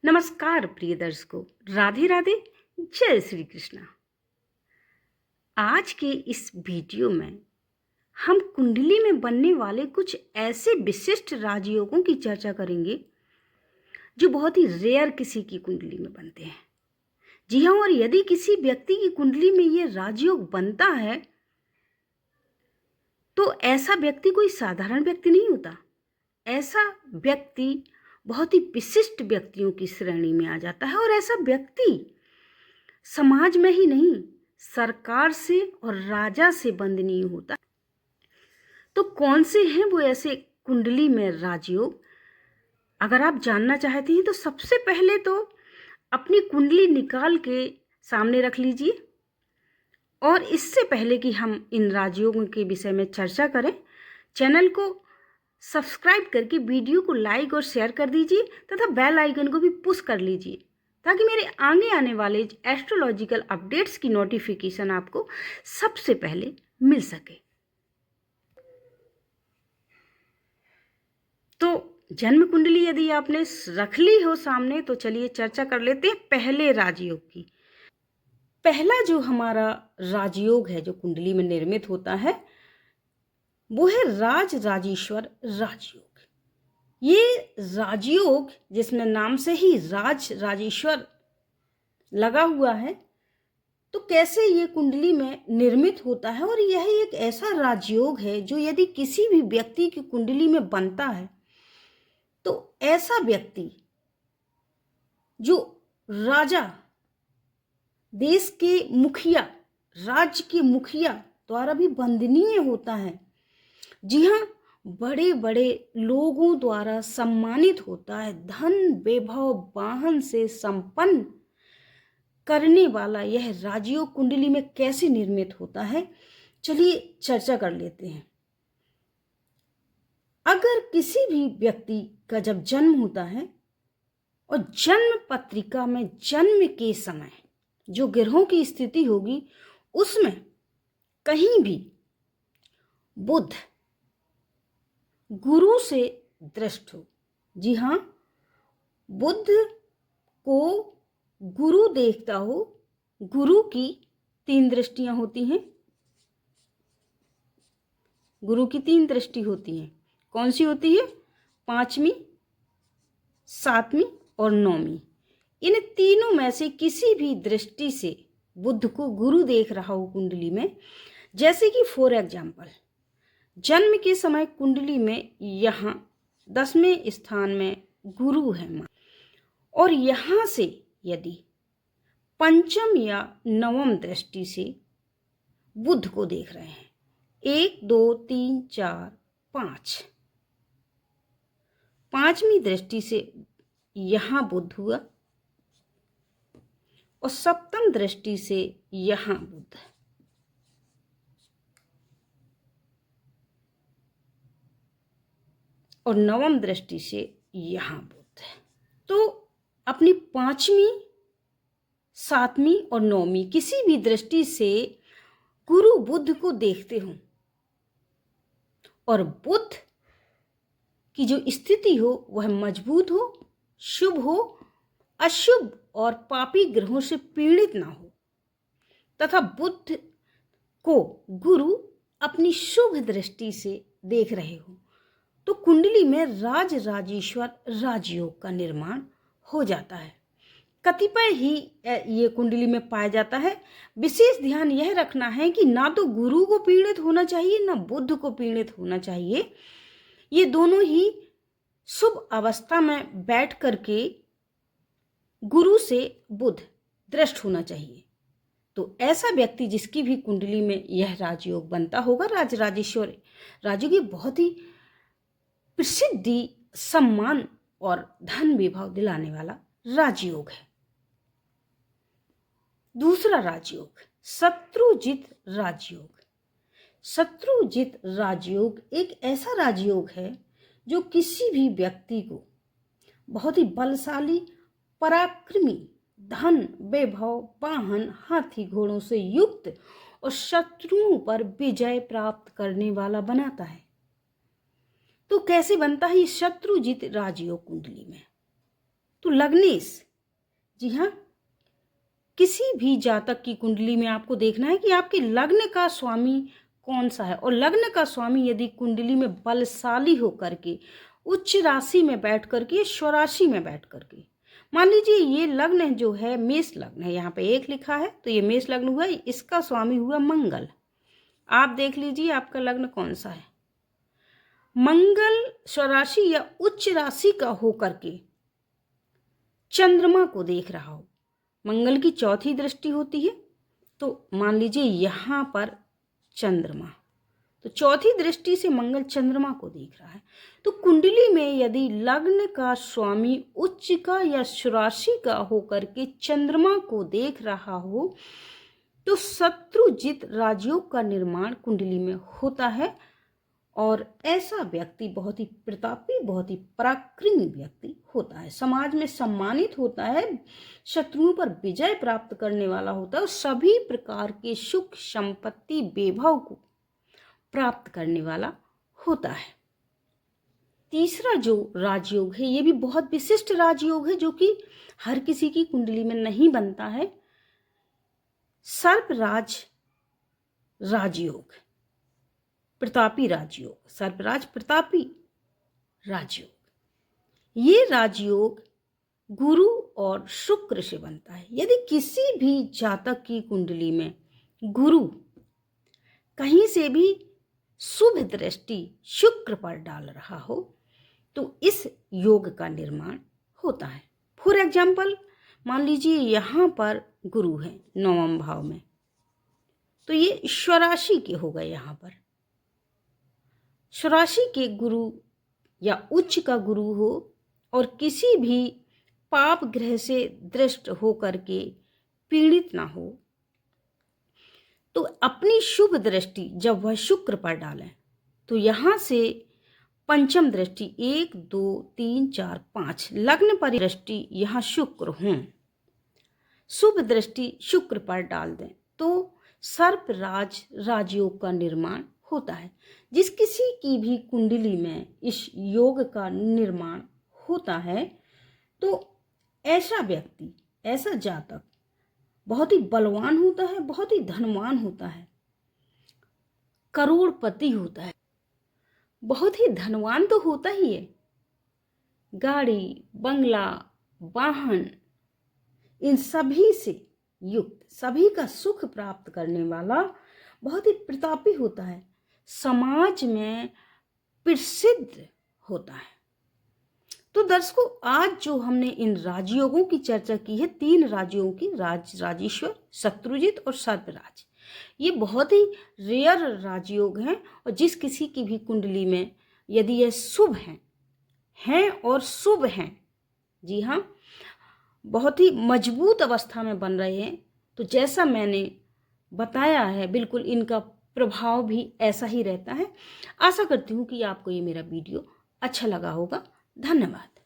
नमस्कार प्रिय दर्शकों, राधे राधे, जय श्री कृष्णा। आज के इस वीडियो में हम कुंडली में बनने वाले कुछ ऐसे विशिष्ट राजयोगों की चर्चा करेंगे जो बहुत ही रेयर किसी की कुंडली में बनते हैं। जी हाँ, और यदि किसी व्यक्ति की कुंडली में ये राजयोग बनता है तो ऐसा व्यक्ति कोई साधारण व्यक्ति नहीं होता। ऐसा व्यक्ति बहुत ही विशिष्ट व्यक्तियों की श्रेणी में आ जाता है और ऐसा व्यक्ति समाज में ही नहीं, सरकार से और राजा से वंदनीय होता। तो कौन से हैं वो ऐसे कुंडली में राजयोग? अगर आप जानना चाहते हैं तो सबसे पहले तो अपनी कुंडली निकाल के सामने रख लीजिए। और इससे पहले कि हम इन राजयोगों के विषय में चर्चा करें, चैनल को सब्सक्राइब करके वीडियो को लाइक और शेयर कर दीजिए तथा बेल आइकन को भी पुश कर लीजिए ताकि मेरे आगे आने वाले एस्ट्रोलॉजिकल अपडेट्स की नोटिफिकेशन आपको सबसे पहले मिल सके। तो जन्म कुंडली यदि आपने रख ली हो सामने तो चलिए चर्चा कर लेते हैं पहले राजयोग की। पहला जो हमारा राजयोग है जो कुंडली में निर्मित होता है वो है राज राजेश्वर राजयोग। ये राजयोग जिसमें नाम से ही राज राजेश्वर लगा हुआ है, तो कैसे ये कुंडली में निर्मित होता है? और यह एक ऐसा राजयोग है जो यदि किसी भी व्यक्ति की कुंडली में बनता है तो ऐसा व्यक्ति जो राजा, देश के मुखिया, राज्य के मुखिया द्वारा भी वंदनीय होता है। जी हाँ, बड़े बड़े लोगों द्वारा सम्मानित होता है। धन वैभव वाहन से संपन्न करने वाला यह राजयोग कुंडली में कैसे निर्मित होता है, चलिए चर्चा कर लेते हैं। अगर किसी भी व्यक्ति का जब जन्म होता है और जन्म पत्रिका में जन्म के समय जो ग्रहों की स्थिति होगी उसमें कहीं भी बुध गुरु से दृष्ट हो, जी हाँ, बुध को गुरु देखता हो। गुरु की 3 दृष्टियां होती हैं। गुरु की 3 दृष्टि होती हैं। कौन सी होती है? 5वीं, 7वीं और 9वीं। इन तीनों में से किसी भी दृष्टि से बुध को गुरु देख रहा हो कुंडली में, जैसे कि फॉर एग्जाम्पल जन्म के समय कुंडली में यहाँ 10वें स्थान में गुरु है और यहाँ से यदि 5वीं या 9वीं दृष्टि से बुध को देख रहे हैं, 1 2 3 4 5, 5वीं दृष्टि से यहाँ बुध हुआ और 7वीं दृष्टि से यहाँ बुध, और 9वीं दृष्टि से यहाँ बुध। तो अपनी 5वीं, 7वीं और 9वीं किसी भी दृष्टि से गुरु बुध को देखते हो और बुध की जो स्थिति हो वह मजबूत हो, शुभ हो, अशुभ और पापी ग्रहों से पीड़ित ना हो, तथा बुध को गुरु अपनी शुभ दृष्टि से देख रहे हो, तो कुंडली में राज राजेश्वर राजयोग का निर्माण हो जाता है। कतिपय ही ये कुंडली में पाया जाता है। विशेष ध्यान यह रखना है कि ना तो गुरु को पीड़ित होना चाहिए ना बुध को पीड़ित होना चाहिए। ये दोनों ही शुभ अवस्था में बैठ करके गुरु से बुध दृष्ट होना चाहिए। तो ऐसा व्यक्ति जिसकी भी कुंडली में यह राजयोग बनता होगा, राज राजेश्वर राजयोग, ये बहुत ही प्रसिद्धि, सम्मान और धन विभव दिलाने वाला राजयोग है। दूसरा राजयोग शत्रुजित राजयोग। शत्रुजित राजयोग एक ऐसा राजयोग है जो किसी भी व्यक्ति को बहुत ही बलशाली, पराक्रमी, धन वैभव वाहन हाथी घोड़ों से युक्त और शत्रुओं पर विजय प्राप्त करने वाला बनाता है। तो कैसे बनता है ये शत्रुजित राजयोग कुंडली में? तो लग्नेश, जी हाँ, किसी भी जातक की कुंडली में आपको देखना है कि आपके लग्न का स्वामी कौन सा है। और लग्न का स्वामी यदि कुंडली में बलशाली होकर के उच्च राशि में बैठ करके, स्वराशि में बैठ करके, मान लीजिए ये लग्न जो है मेष लग्न है, यहाँ पे 1 लिखा है तो ये मेष लग्न हुआ, इसका स्वामी हुआ मंगल। आप देख लीजिए आपका लग्न कौन सा है। मंगल स्वराशि या उच्च राशि का होकर के चंद्रमा को देख रहा हो, मंगल की चौथी दृष्टि होती है, तो मान लीजिए यहाँ पर चंद्रमा, तो चौथी दृष्टि से मंगल चंद्रमा को देख रहा है। तो कुंडली में यदि लग्न का स्वामी उच्च का या स्वराशि का होकर के चंद्रमा को देख रहा हो तो शत्रुजित राजयोग का निर्माण कुंडली में होता है। और ऐसा व्यक्ति बहुत ही प्रतापी, बहुत ही पराक्रमी व्यक्ति होता है, समाज में सम्मानित होता है, शत्रुओं पर विजय प्राप्त करने वाला होता है और सभी प्रकार के सुख संपत्ति वैभव को प्राप्त करने वाला होता है। तीसरा जो राजयोग है ये भी बहुत विशिष्ट राजयोग है जो कि हर किसी की कुंडली में नहीं बनता है, सर्पराज राजयोग, प्रतापी राजयोग, सर्पराज प्रतापी राजयोग। ये राजयोग गुरु और शुक्र से बनता है। यदि किसी भी जातक की कुंडली में गुरु कहीं से भी शुभ दृष्टि शुक्र पर डाल रहा हो तो इस योग का निर्माण होता है। फॉर एग्जाम्पल मान लीजिए यहाँ पर गुरु है 9वें भाव में, तो ये स्वराशि के हो गए। यहाँ पर स्वराशि के गुरु या उच्च का गुरु हो और किसी भी पाप ग्रह से दृष्ट होकर के पीड़ित ना हो तो अपनी शुभ दृष्टि जब वह शुक्र पर डालें तो यहाँ से पंचम दृष्टि 1 2 3 4 5 लग्न पर दृष्टि यहाँ शुक्र हों, शुभ दृष्टि शुक्र पर डाल दें तो सर्पराज राजयोग का निर्माण होता है। जिस किसी की भी कुंडली में इस योग का निर्माण होता है तो ऐसा व्यक्ति, ऐसा जातक बहुत ही बलवान होता है, बहुत ही धनवान होता है, करोड़पति होता है, बहुत ही धनवान तो होता ही है, गाड़ी बंगला वाहन इन सभी से युक्त, सभी का सुख प्राप्त करने वाला बहुत ही प्रतापी होता है, समाज में प्रसिद्ध होता है। तो दर्शकों, आज जो हमने इन राजयोगों की चर्चा की है, 3 राजयोगों की, राजेश्वर, शत्रुजित और सर्पराज, ये बहुत ही रेयर राजयोग हैं और जिस किसी की भी कुंडली में यदि ये शुभ हैं और शुभ हैं, जी हाँ, बहुत ही मजबूत अवस्था में बन रहे हैं, तो जैसा मैंने बताया है बिल्कुल इनका प्रभाव भी ऐसा ही रहता है। आशा करती हूँ कि आपको ये मेरा वीडियो अच्छा लगा होगा। धन्यवाद।